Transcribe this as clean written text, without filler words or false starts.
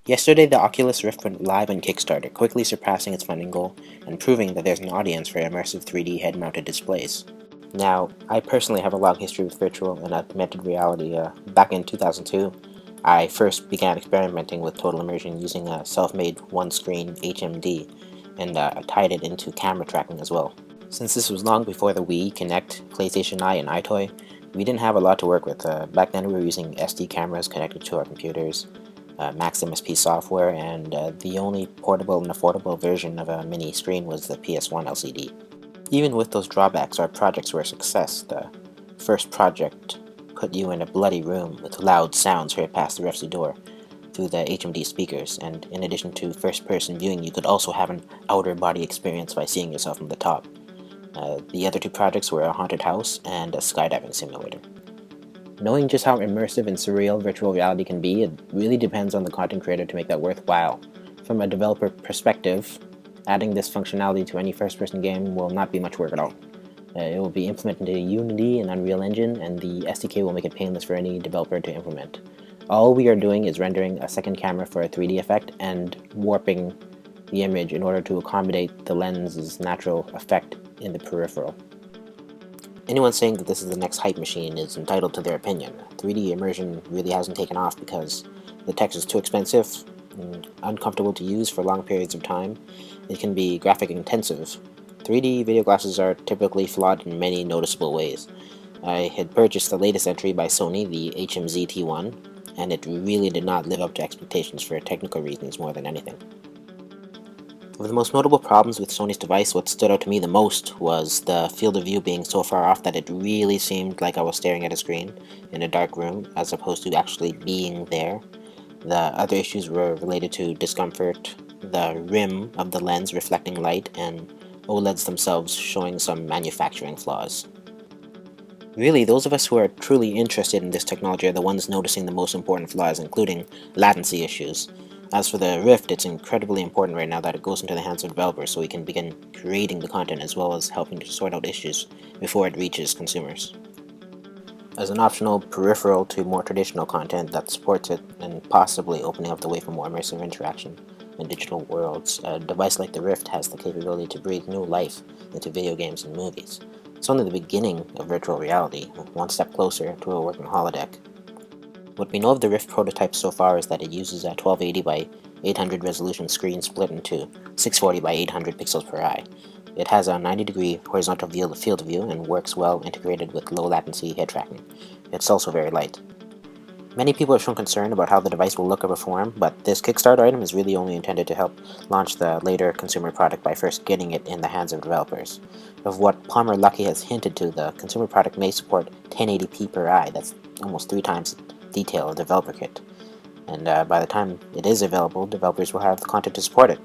Yesterday, the Oculus Rift went live on Kickstarter, quickly surpassing its funding goal and proving that there's an audience for immersive 3D head-mounted displays. Now, I personally have a long history with virtual and augmented reality. Back in 2002, I first began experimenting with total immersion using a self-made one-screen HMD, and I tied it into camera tracking as well. Since this was long before the Wii, Kinect, PlayStation Eye, and iToy, we didn't have a lot to work with. Back then we were using SD cameras connected to our computers, Max MSP software, and the only portable and affordable version of a mini screen was the PS1 LCD. Even with those drawbacks, our projects were a success. The first project put you in a bloody room with loud sounds heard past the ref's door through the HMD speakers, and in addition to first-person viewing, you could also have an outer body experience by seeing yourself from the top. The other two projects were a haunted house and a skydiving simulator. Knowing just how immersive and surreal virtual reality can be, it really depends on the content creator to make that worthwhile. From a developer perspective, adding this functionality to any first-person game will not be much work at all. It will be implemented into Unity and Unreal Engine, and the SDK will make it painless for any developer to implement. All we are doing is rendering a second camera for a 3D effect and warping the image in order to accommodate the lens's natural effect in the peripheral. Anyone saying that this is the next hype machine is entitled to their opinion. 3D immersion really hasn't taken off because the tech is too expensive and uncomfortable to use for long periods of time. It can be graphic intensive. 3D video glasses are typically flawed in many noticeable ways. I had purchased the latest entry by Sony, the HMZ T1, and it really did not live up to expectations for technical reasons more than anything. Of the most notable problems with Sony's device, what stood out to me the most was the field of view being so far off that it really seemed like I was staring at a screen in a dark room as opposed to actually being there. The other issues were related to discomfort, the rim of the lens reflecting light, and OLEDs themselves showing some manufacturing flaws. Really, those of us who are truly interested in this technology are the ones noticing the most important flaws, including latency issues. As for the Rift, it's incredibly important right now that it goes into the hands of developers so we can begin creating the content as well as helping to sort out issues before it reaches consumers. As an optional peripheral to more traditional content that supports it and possibly opening up the way for more immersive interaction in digital worlds, a device like the Rift has the capability to breathe new life into video games and movies. It's only the beginning of virtual reality, one step closer to a working holodeck. What we know of the Rift prototype so far is that it uses a 1280 by 800 resolution screen split into 640 by 800 pixels per eye. It has a 90-degree horizontal field of view and works well integrated with low latency head tracking. It's also very light. Many people have shown concern about how the device will look or perform, but this Kickstarter item is really only intended to help launch the later consumer product by first getting it in the hands of developers. Of what Palmer Luckey has hinted to, the consumer product may support 1080p per eye. That's almost 3 times detail a developer kit, and by the time it is available, developers will have the content to support it.